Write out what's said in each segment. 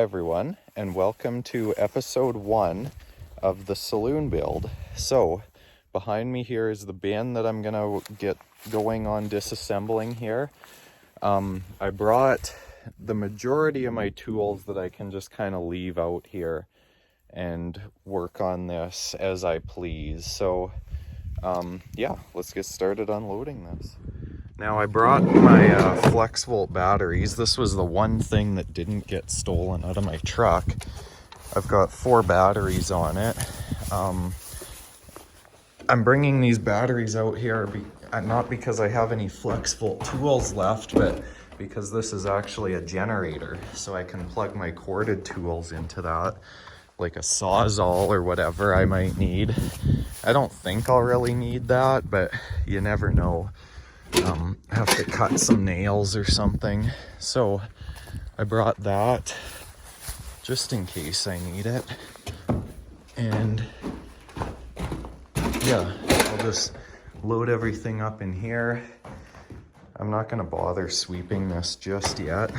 everyone, and welcome to episode 1 of the Saloon build. So, behind me here is the bin that I'm gonna get going on disassembling here. I brought the majority of my tools that I can just kind of leave out here and work on this as I please. So, yeah, let's get started unloading this. Now I brought my flex volt batteries. This was the one thing that didn't get stolen out of my truck. I've got 4 batteries on it. I'm bringing these batteries out here not because I have any flex volt tools left, but because this is actually a generator, so I can plug my corded tools into that, like a Sawzall or whatever I might need. I don't think I'll really need that, but you never know. Have to cut some nails or something, so I brought that just in case I need it. And yeah, I'll just load everything up in here. I'm not going to bother sweeping this just yet.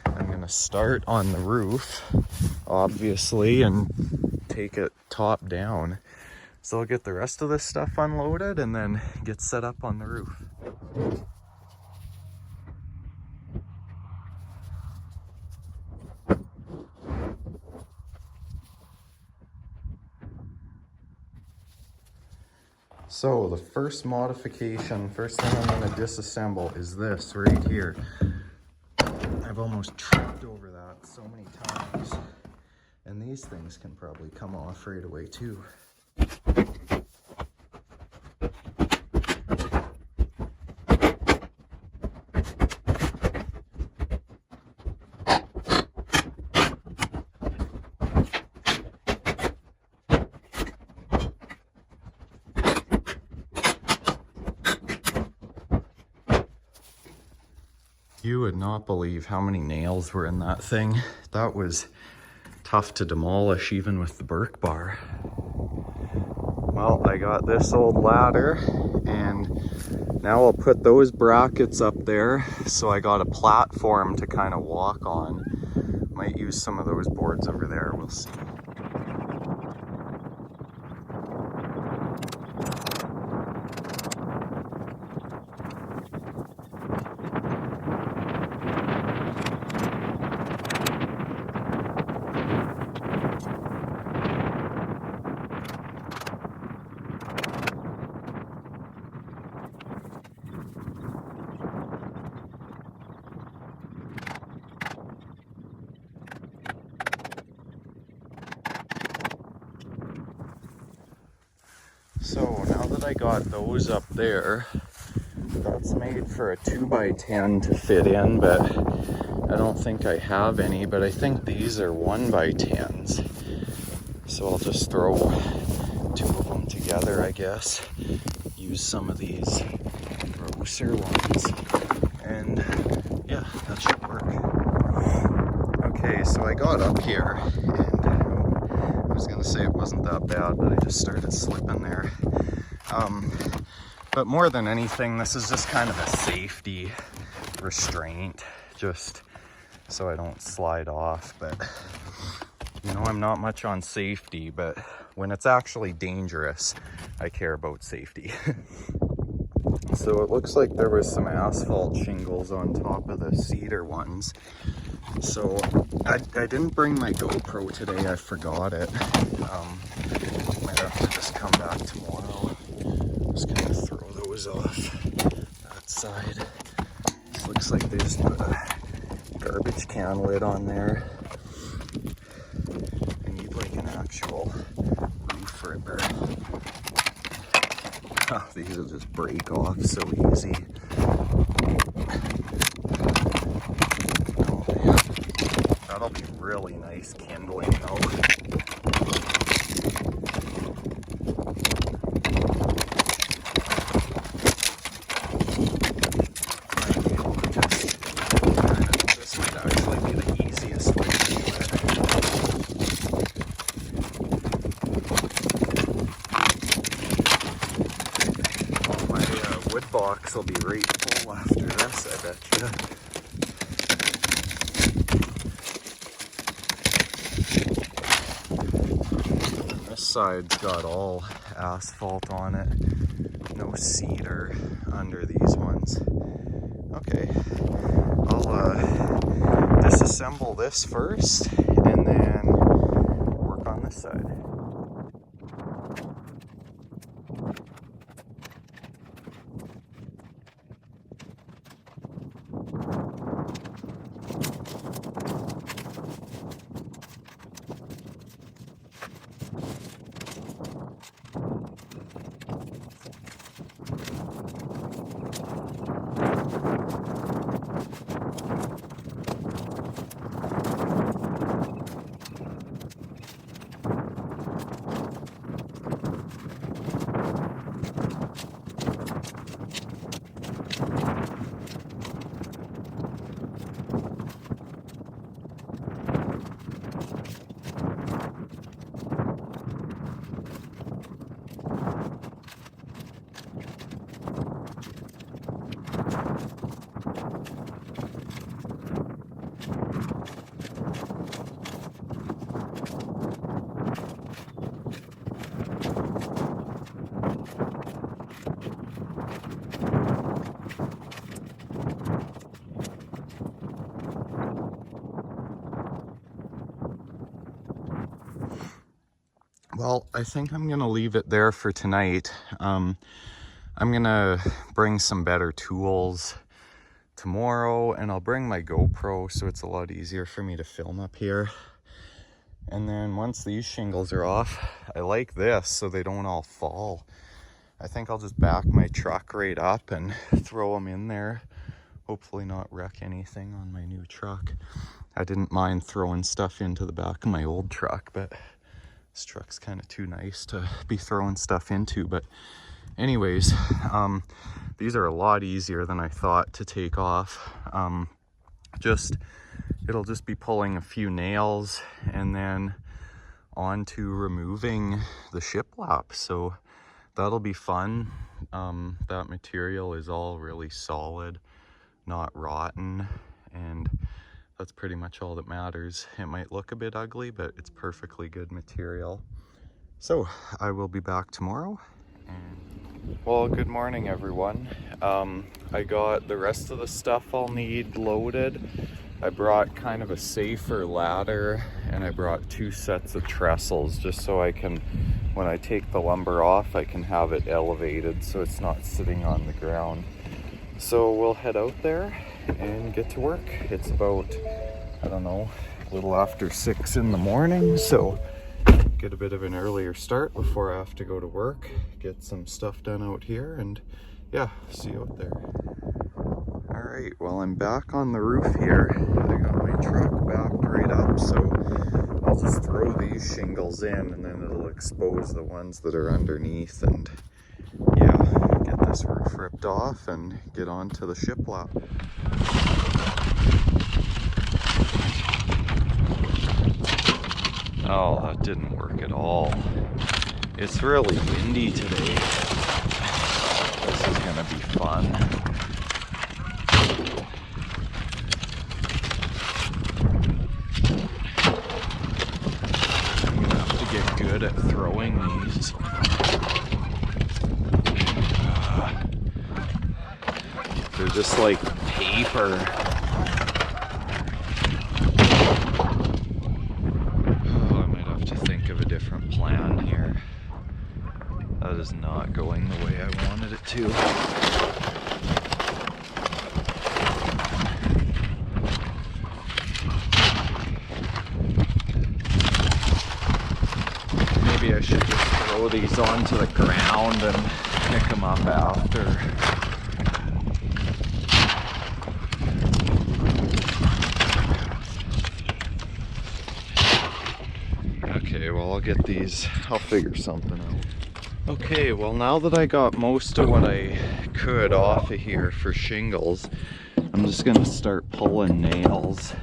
I'm going to start on the roof, obviously, and take it top down. So I'll get the rest of this stuff unloaded and then get set up on the roof. So the first modification, first thing I'm going to disassemble is this right here. I've almost tripped over that so many times. And these things can probably come off right away too. You would not believe how many nails were in that thing. That was tough to demolish even with the Burke bar. Well, I got this old ladder and now I'll put those brackets up there. So I got a platform to kind of walk on. Might use some of those boards over there, we'll see. So now that I got those up there, that's made for a 2x10 to fit in, but I don't think I have any, but I think these are 1x10s. So I'll just throw 2 of them together, I guess. Use some of these grosser ones. And yeah, that should work. Okay, so I got up here and I was gonna say it wasn't that bad, but I just started slipping there. But more than anything, this is just kind of a safety restraint, just so I don't slide off. But you know, I'm not much on safety, but when it's actually dangerous, I care about safety. So it looks like there was some asphalt shingles on top of the cedar ones. So I didn't bring my GoPro today, I forgot it. Might have to just come back tomorrow. Just gonna throw those off that side. This looks like they just put a garbage can lid on there. I need like an actual roof ripper. Oh, these will just break off so easy. Oh man, that'll be really nice kindling though. This might actually be the easiest way to do it. My wood box will be right full after this, I bet you. this side's got all asphalt on it. No cedar under these ones. Okay, I'll disassemble this first and then work on this side. Well, I think I'm gonna leave it there for tonight. I'm gonna bring some better tools tomorrow, and I'll bring my GoPro so it's a lot easier for me to film up here. And then once these shingles are off, I like this so they don't all fall. I think I'll just back my truck right up and throw them in there. Hopefully not wreck anything on my new truck. I didn't mind throwing stuff into the back of my old truck, but this truck's kind of too nice to be throwing stuff into. But anyways, these are a lot easier than I thought to take off. It'll just be pulling a few nails and then on to removing the shiplap. So that'll be fun. That material is all really solid, not rotten, and that's pretty much all that matters. It might look a bit ugly, but it's perfectly good material. So I will be back tomorrow. Well, good morning, everyone. I got the rest of the stuff I'll need loaded. I brought kind of a safer ladder, and I brought 2 sets of trestles just so I can, when I take the lumber off, I can have it elevated so it's not sitting on the ground. So we'll head out there and get to work. It's about, I don't know, a little after 6 in the morning, so get a bit of an earlier start before I have to go to work, get some stuff done out here, and yeah, see you out there. All right, well, I'm back on the roof here. I got my truck backed right up, so I'll just throw these shingles in and then it'll expose the ones that are underneath, and yeah, get this roof ripped off and get on to the shiplap. Oh, that didn't work at all. It's really windy today. This is gonna be fun. I'm gonna have to get good at throwing these. They're just like paper. Oh, I might have to think of a different plan here. That is not going the way I wanted it to. Maybe I should just throw these onto the ground and pick them up after. Okay, well, I'll get these, I'll figure something out. Okay, well, now that I got most of what I could off of here for shingles, I'm just gonna start pulling nails.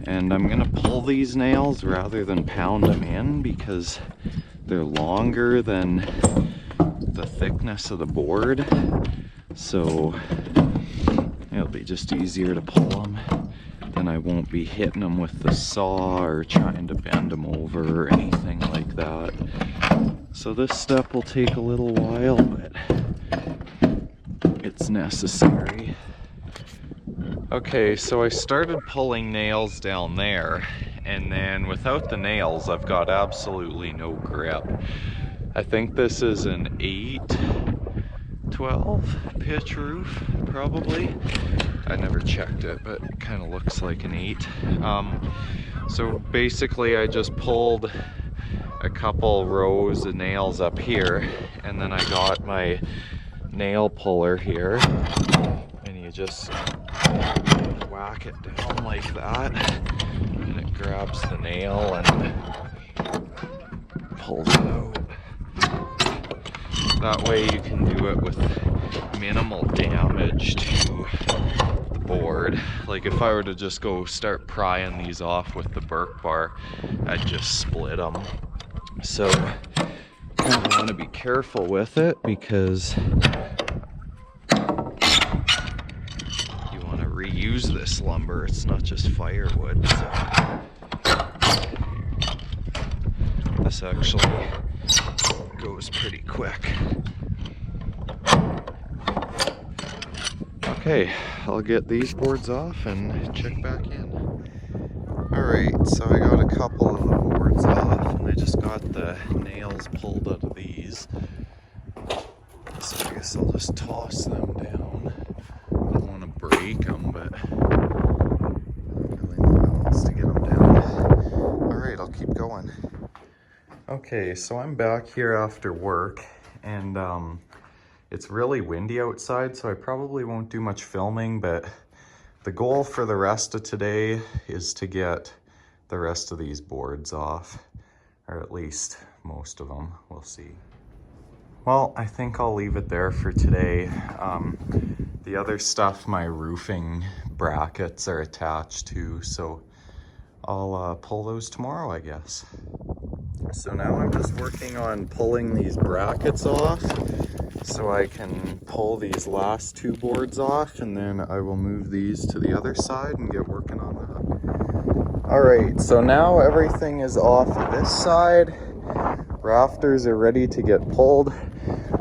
And I'm gonna pull these nails rather than pound them in because they're longer than the thickness of the board. So it'll be just easier to pull them then I won't be hitting them with the saw or trying to bend them over or anything like that. So this step will take a little while, but it's necessary. Okay, so I started pulling nails down there, and then without the nails I've got absolutely no grip. I think this is an 8/12 pitch roof, probably. I never checked it, but it kind of looks like an 8. So basically I just pulled a couple rows of nails up here, and then I got my nail puller here, and you just whack it down like that, and it grabs the nail and pulls it out. That way you can do it with minimal damage to the board. Like if I were to just go start prying these off with the Burke bar, I'd just split them. So you want to be careful with it, because you want to reuse this lumber. It's not just firewood. So this actually goes pretty quick. Okay, I'll get these boards off and check back in. Alright, so I got a couple of the boards off, and I just got the nails pulled out of these. So I guess I'll just toss them down. I don't want to break them, but I don't really know how else to get them down. Alright, I'll keep going. Okay, so I'm back here after work, and it's really windy outside, so I probably won't do much filming, but the goal for the rest of today is to get the rest of these boards off, or at least most of them. We'll see. Well, I think I'll leave it there for today. The other stuff my roofing brackets are attached to, so I'll pull those tomorrow, I guess. So now I'm just working on pulling these brackets off so I can pull these last 2 boards off, and then I will move these to the other side and get working on that. Alright, so now everything is off of this side. Rafters are ready to get pulled,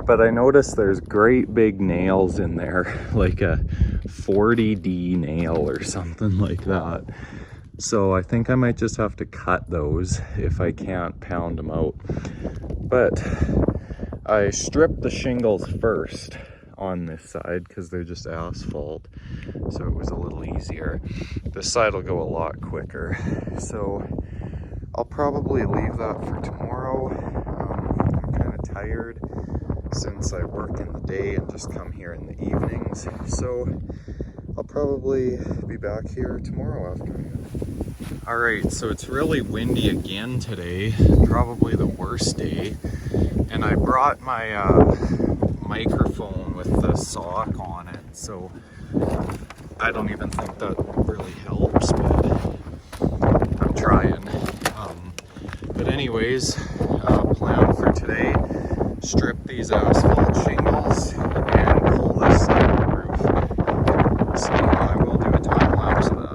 but I noticed there's great big nails in there, like a 40D nail or something like that. So I think I might just have to cut those if I can't pound them out. But I stripped the shingles first on this side because they're just asphalt, so it was a little easier. This side will go a lot quicker, so I'll probably leave that for tomorrow. I'm kind of tired since I work in the day and just come here in the evenings, so I'll probably be back here tomorrow afternoon. Alright, so it's really windy again today, probably the worst day, and I brought my microphone with the sock on it, so I don't even think that really helps, but I'm trying. But anyways, plan for today, strip these asphalt shingles and pull this side of the roof. So I will do a time lapse of that.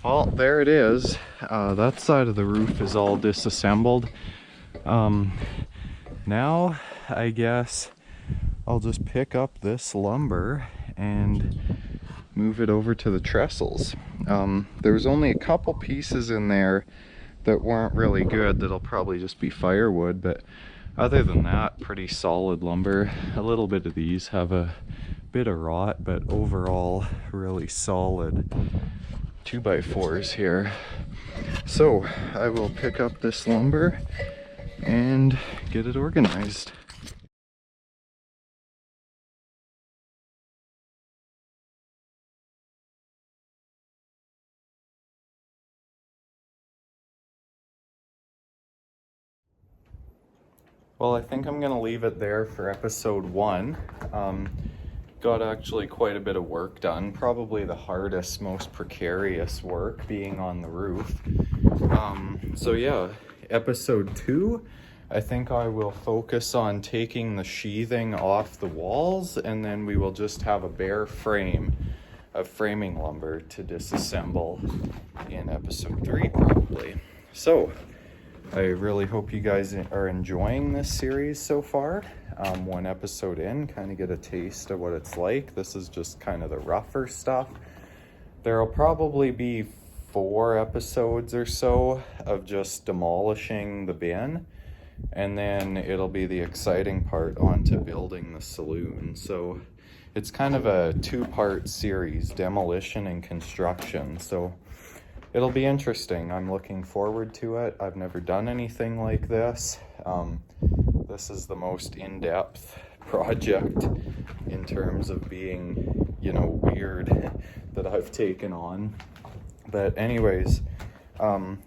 Well, there it is. That side of the roof is all disassembled. Now, I guess I'll just pick up this lumber and move it over to the trestles. There's only a couple pieces in there that weren't really good that'll probably just be firewood, but other than that, pretty solid lumber. A little bit of these have a bit of rot, but overall really solid. 2x4s here. So I will pick up this lumber and get it organized. Well, I think I'm gonna leave it there for episode 1. Got actually quite a bit of work done, probably the hardest, most precarious work being on the roof. So yeah, episode 2, I think I will focus on taking the sheathing off the walls, and then we will just have a bare frame of framing lumber to disassemble in episode 3 probably. So I really hope you guys are enjoying this series so far. 1 episode in, kind of get a taste of what it's like. This is just kind of the rougher stuff. There'll probably be 4 episodes or so of just demolishing the bin, and then it'll be the exciting part onto building the saloon. So it's kind of a 2-part series, demolition and construction. So it'll be interesting. I'm looking forward to it. I've never done anything like this. This is the most in-depth project in terms of being, weird that I've taken on. But anyways,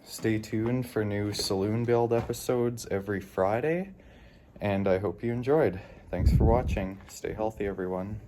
stay tuned for new saloon build episodes every Friday, and I hope you enjoyed. Thanks for watching. Stay healthy, everyone.